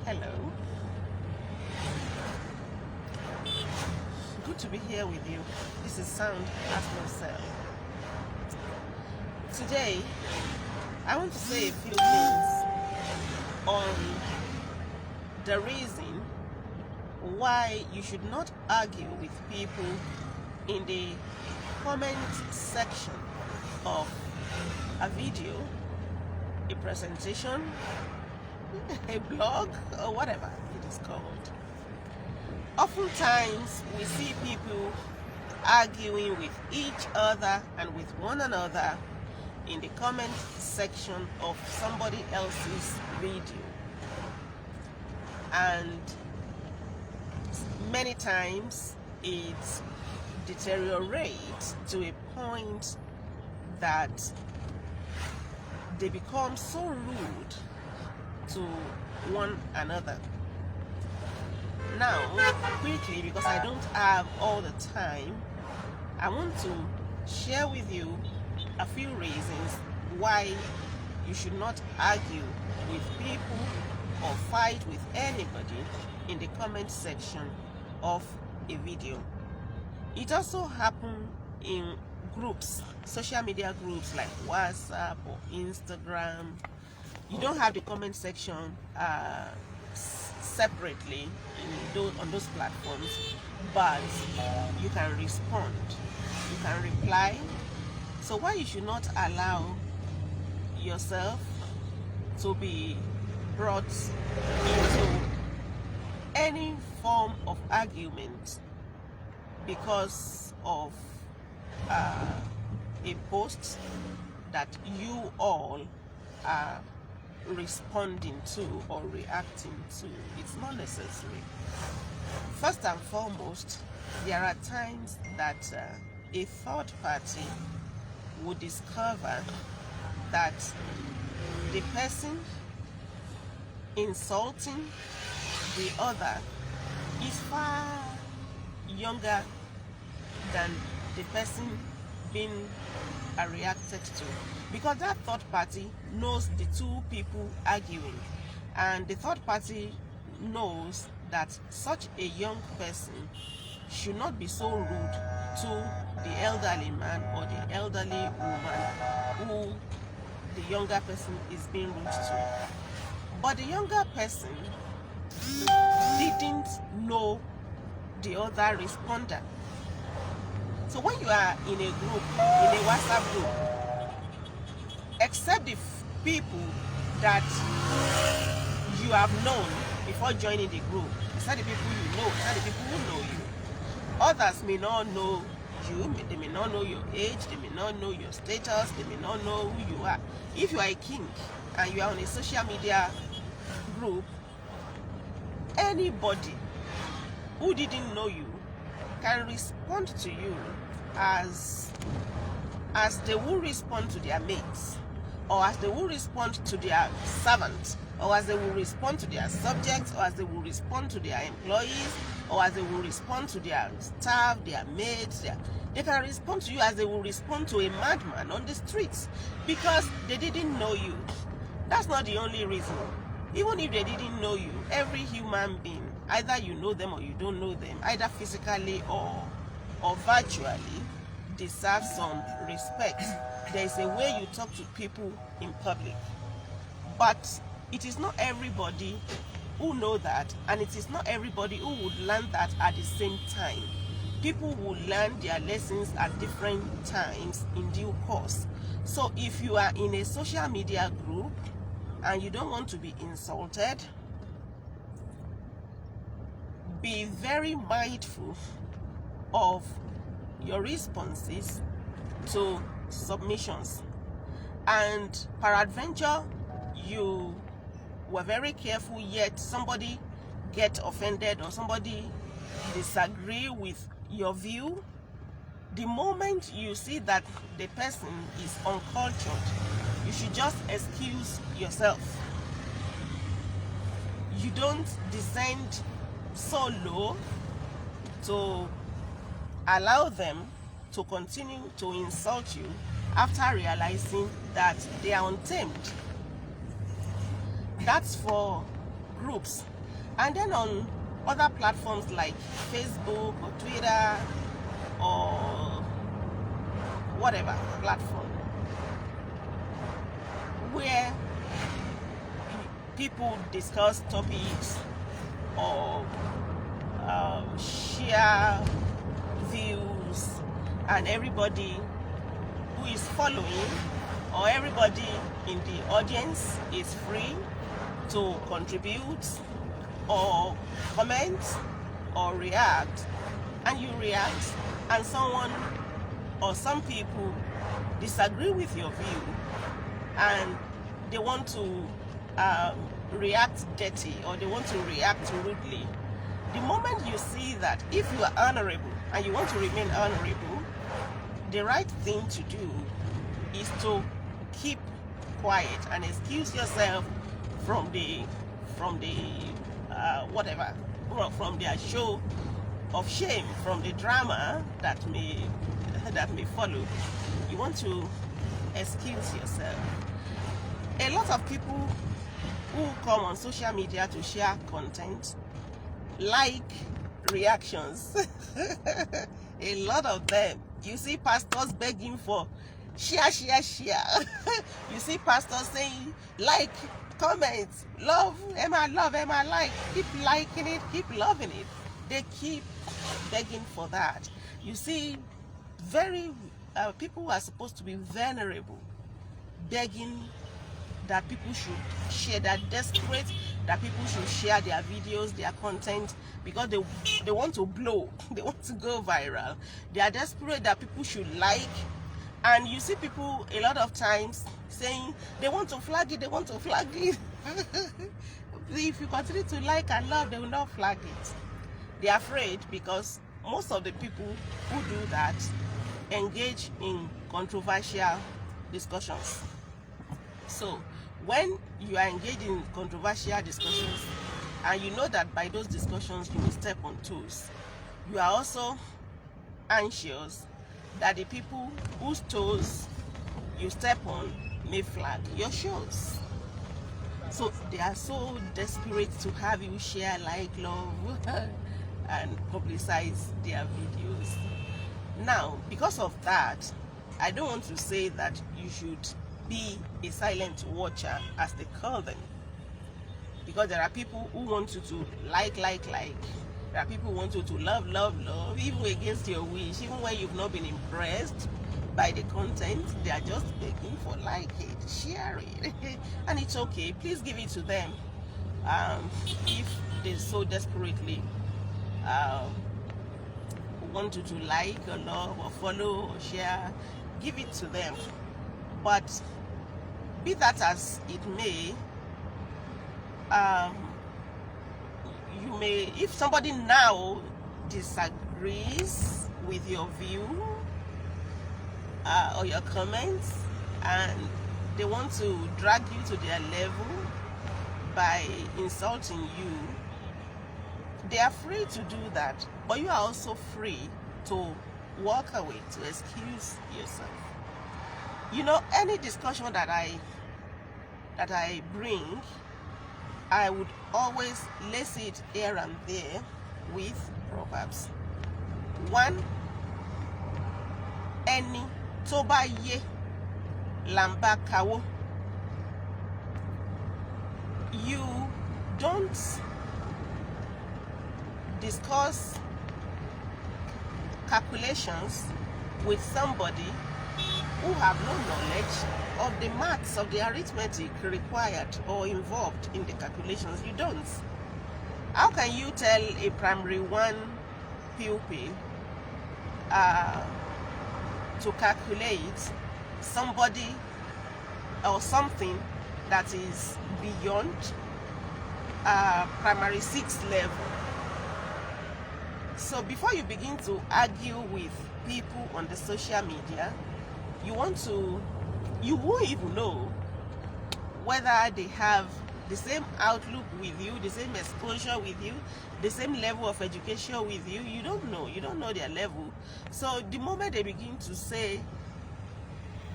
Hello. Good to be here with you. This is Sound as No Cell. Today, I want to say a few things on the reason why you should not argue with people in the comment section of a video, a presentation, a blog, or whatever it is called. Oftentimes, we see people arguing with each other and with one another in the comment section of somebody else's video. And many times, it deteriorates to a point that they become so rude to one another. Now, quickly, because I don't have all the time, I want to share with you a few reasons why you should not argue with people or fight with anybody in the comment section of a video. It also happens in groups, social media groups like WhatsApp or Instagram. You don't have the comment section separately on those platforms, but you can respond, you can reply. So why you should not allow yourself to be brought into any form of argument because of a post that you all are responding to or reacting to. It's not necessary. First and foremost, there are times that a third party would discover that the person insulting the other is far younger than the person being reacted to, because that third party knows the two people arguing, and the third party knows that such a young person should not be so rude to the elderly man or the elderly woman who the younger person is being rude to. But the younger person didn't know the other responder. So when you are in a group, in a WhatsApp group, except the people that you have known before joining the group, except the people you know, except the people who know you, others may not know you, they may not know your age, they may not know your status, they may not know who you are. If you are a king and you are on a social media group, anybody who didn't know you can respond to you as they will respond to their mates, or as they will respond to their servants, or as they will respond to their subjects, or as they will respond to their employees, or as they will respond to their staff, their mates. They can respond to you as they will respond to a madman on the streets, because they didn't know you. That's not the only reason. Even if they didn't know you, every human being, either you know them or you don't know them, either physically or virtually, deserves some respect. There is a way you talk to people in public, but it is not everybody who know that, and it is not everybody who would learn that at the same time. People will learn their lessons at different times in due course. So if you are in a social media group and you don't want to be insulted, be very mindful of your responses to submissions. And peradventure, you were very careful, yet somebody get offended or somebody disagree with your view. The moment you see that the person is uncultured, you should just excuse yourself. You don't descend so low to allow them to continue to insult you after realizing that they are untamed. That's for groups. And then on other platforms like Facebook or Twitter or whatever platform, where people discuss topics or share views, and everybody who is following or everybody in the audience is free to contribute or comment or react, and you react, and someone or some people disagree with your view and they want to react dirty, or they want to react rudely. The moment you see that, if you are honorable and you want to remain honorable, the right thing to do is to keep quiet and excuse yourself from their show of shame, from the drama that may follow. You want to excuse yourself. A lot of people who come on social media to share content like reactions. A lot of them. You see pastors begging for share. You see pastors saying like, comment, love, Emma, like. Keep liking it, keep loving it. They keep begging for that. You see people who are supposed to be venerable begging that people should share, that desperate that people should share their videos, their content, because they want to blow, they want to go viral. They are desperate that people should like. And you see people a lot of times saying they want to flag it, If you continue to like and love, they will not flag it. They are afraid, because most of the people who do that engage in controversial discussions. So when you are engaged in controversial discussions and you know that by those discussions you will step on toes, you are also anxious that the people whose toes you step on may flag your shows. So they are so desperate to have you share, like, love and publicize their videos. Now, because of that, I don't want to say that you should be a silent watcher, as they call them, because there are people who want you to like. There are people who want you to love, even against your wish, even when you've not been impressed by the content. They are just begging for like it, share it, and it's okay. Please give it to them. If they so desperately want you to like or love or follow or share, give it to them. But be that as it may, you may, if somebody now disagrees with your view or your comments, and they want to drag you to their level by insulting you, they are free to do that. But you are also free to walk away, to excuse yourself. You know, any discussion that I bring, I would always lace it here and there with proverbs. One, ẹni tó bá yé là ń bá kawó. You don't discuss calculations with somebody who have no knowledge of the maths, of the arithmetic required or involved in the calculations. You don't. How can you tell a primary 1 pupil to calculate somebody or something that is beyond primary 6 level? So before you begin to argue with people on the social media, you won't even know whether they have the same outlook with you, the same exposure with you, the same level of education with you. You don't know their level. So the moment they begin to say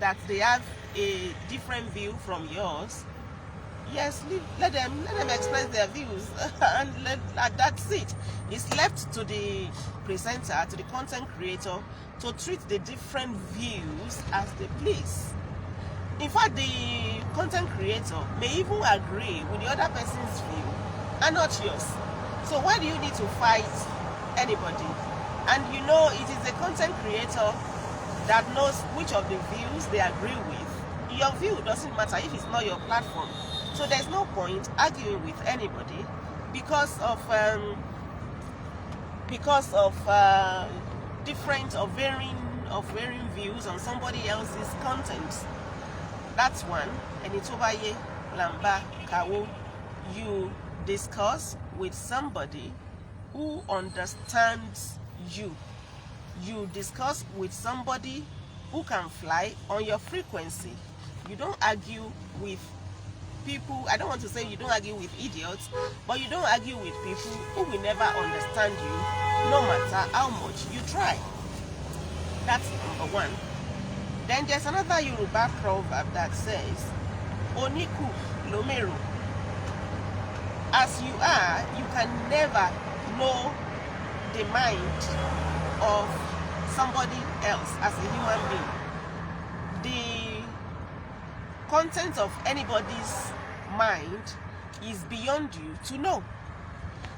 that they have a different view from yours, yes, let them express their views, and that's it. It's left to the presenter, to the content creator, to treat the different views as they please. In fact, the content creator may even agree with the other person's view and not yours. So why do you need to fight anybody? And you know, it is the content creator that knows which of the views they agree with. Your view doesn't matter if it's not your platform. So there's no point arguing with anybody because of different or varying views on somebody else's content. That's one. And it's over here, Lamba, Kawo. You discuss with somebody who understands you. You discuss with somebody who can fly on your frequency. You don't argue with people. I don't want to say you don't argue with idiots, but you don't argue with people who will never understand you, no matter how much you try. That's number one. Then there's another Yoruba proverb that says, Oniku Lomero. As you are, you can never know the mind of somebody else as a human being. The content of anybody's mind is beyond you to know.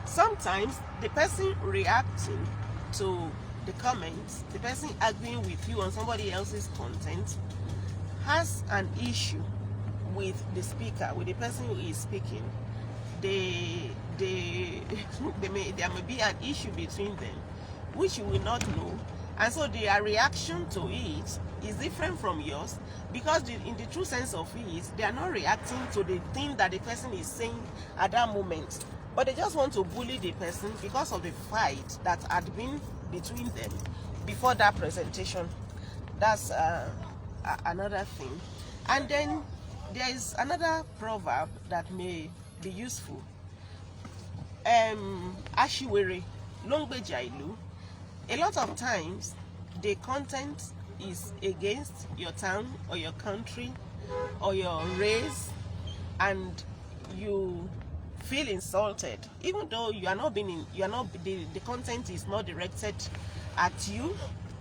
Sometimes the person reacting to the comments, the person arguing with you on somebody else's content, has an issue with the speaker, with the person who is speaking. There may be an issue between them, which you will not know, and so their reaction to it is different from yours, because in the true sense of it, they are not reacting to the thing that the person is saying at that moment, but they just want to bully the person because of the fight that had been between them before that presentation. That's another thing. And then there is another proverb that may be useful. Ashiwere longbeja ilu. A lot of times the content is against your town or your country or your race, and you feel insulted, even though the content is not directed at you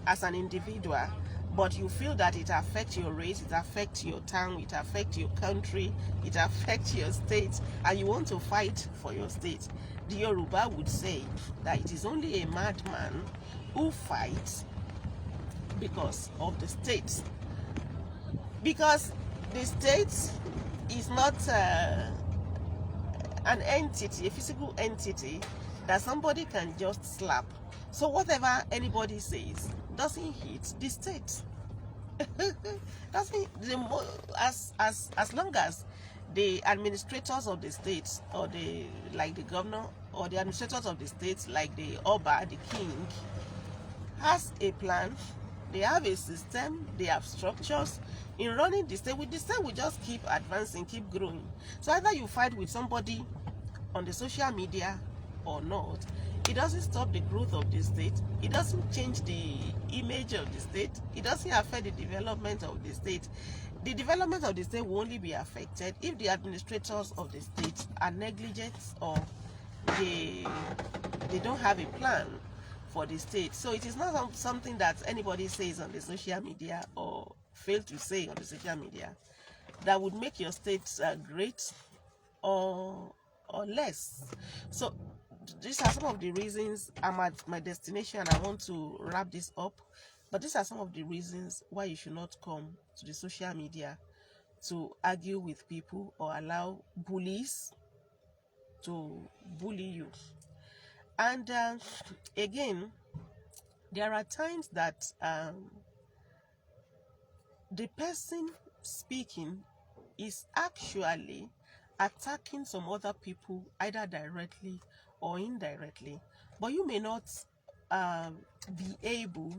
as an individual, but you feel that it affects your race, it affects your town, it affects your country, it affects your state, and you want to fight for your state. The Yoruba would say that it is only a madman who fights because of the state. Because the state is not an entity, a physical entity that somebody can just slap. So whatever anybody says doesn't hit the state. As long as the administrators of the state, or the governor, or the administrators of the state, like the Oba, the king, has a plan, they have a system, they have structures in running the state will just keep advancing, keep growing. So either you fight with somebody on the social media or not, it doesn't stop the growth of the state, it doesn't change the image of the state, it doesn't affect the development of the state. The development of the state will only be affected if the administrators of the state are negligent, or they don't have a plan for the state. So it is not something that anybody says on the social media or fail to say on the social media that would make your state great or less. So these are some of the reasons. I'm at my destination and I want to wrap this up, but these are some of the reasons why you should not come to the social media to argue with people or allow bullies to bully you. And again, there are times that the person speaking is actually attacking some other people, either directly or indirectly, but you may not be able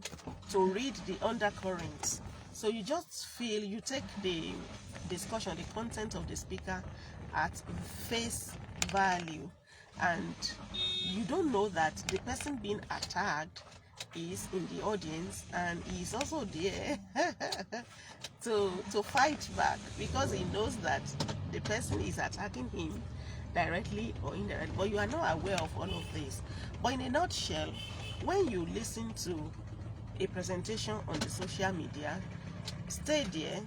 to read the undercurrents. So you just feel, you take the discussion, the content of the speaker at face value, and you don't know that the person being attacked is in the audience and is also there to fight back, because he knows that the person is attacking him directly or indirectly, but you are not aware of all of this. But in a nutshell, when you listen to a presentation on the social media, stay there,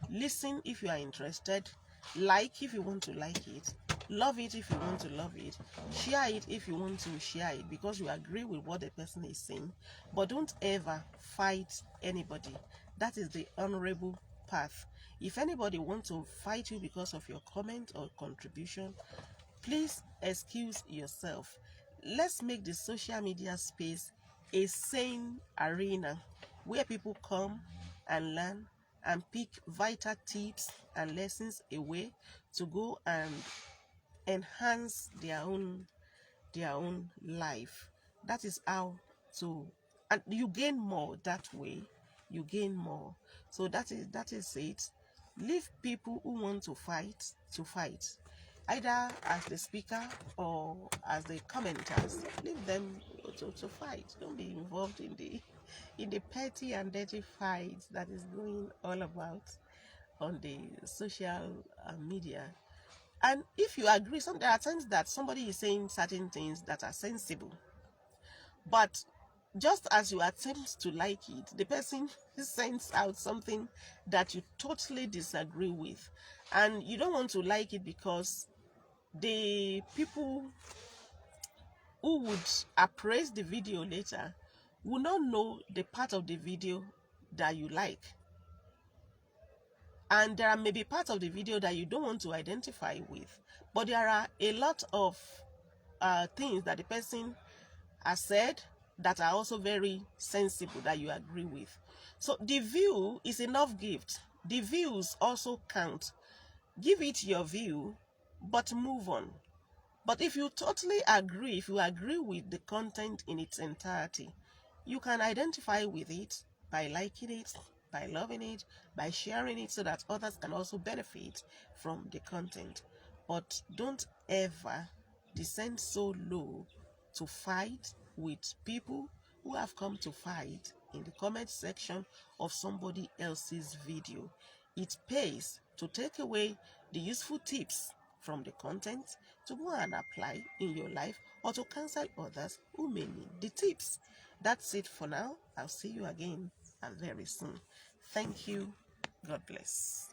listen if you are interested, like if you want to like it, love it if you want to love it, share it if you want to share it because you agree with what the person is saying. But don't ever fight anybody. That is the honorable path. If anybody wants to fight you because of your comment or contribution, please excuse yourself. Let's make the social media space a sane arena where people come and learn and pick vital tips and lessons away to go and enhance their own life. That is how to, and you gain more that way. You gain more. So that is it. Leave people who want to fight, either as the speaker or as the commenters. Leave them to fight. Don't be involved in the petty and dirty fights that is going all about on the social media. And if you agree, there are times that somebody is saying certain things that are sensible, but just as you attempt to like it, the person sends out something that you totally disagree with, and you don't want to like it because the people who would appraise the video later will not know the part of the video that you like. And there may be parts of the video that you don't want to identify with, but there are a lot of things that the person has said that are also very sensible that you agree with. So the view is enough gift. The views also count. Give it your view, but move on. But if you totally agree, if you agree with the content in its entirety, you can identify with it by liking it, by loving it, by sharing it so that others can also benefit from the content. But don't ever descend so low to fight with people who have come to fight in the comment section of somebody else's video. It pays to take away the useful tips from the content to go and apply in your life or to counsel others who may need the tips. That's it for now. I'll see you again and very soon. Thank you. God bless.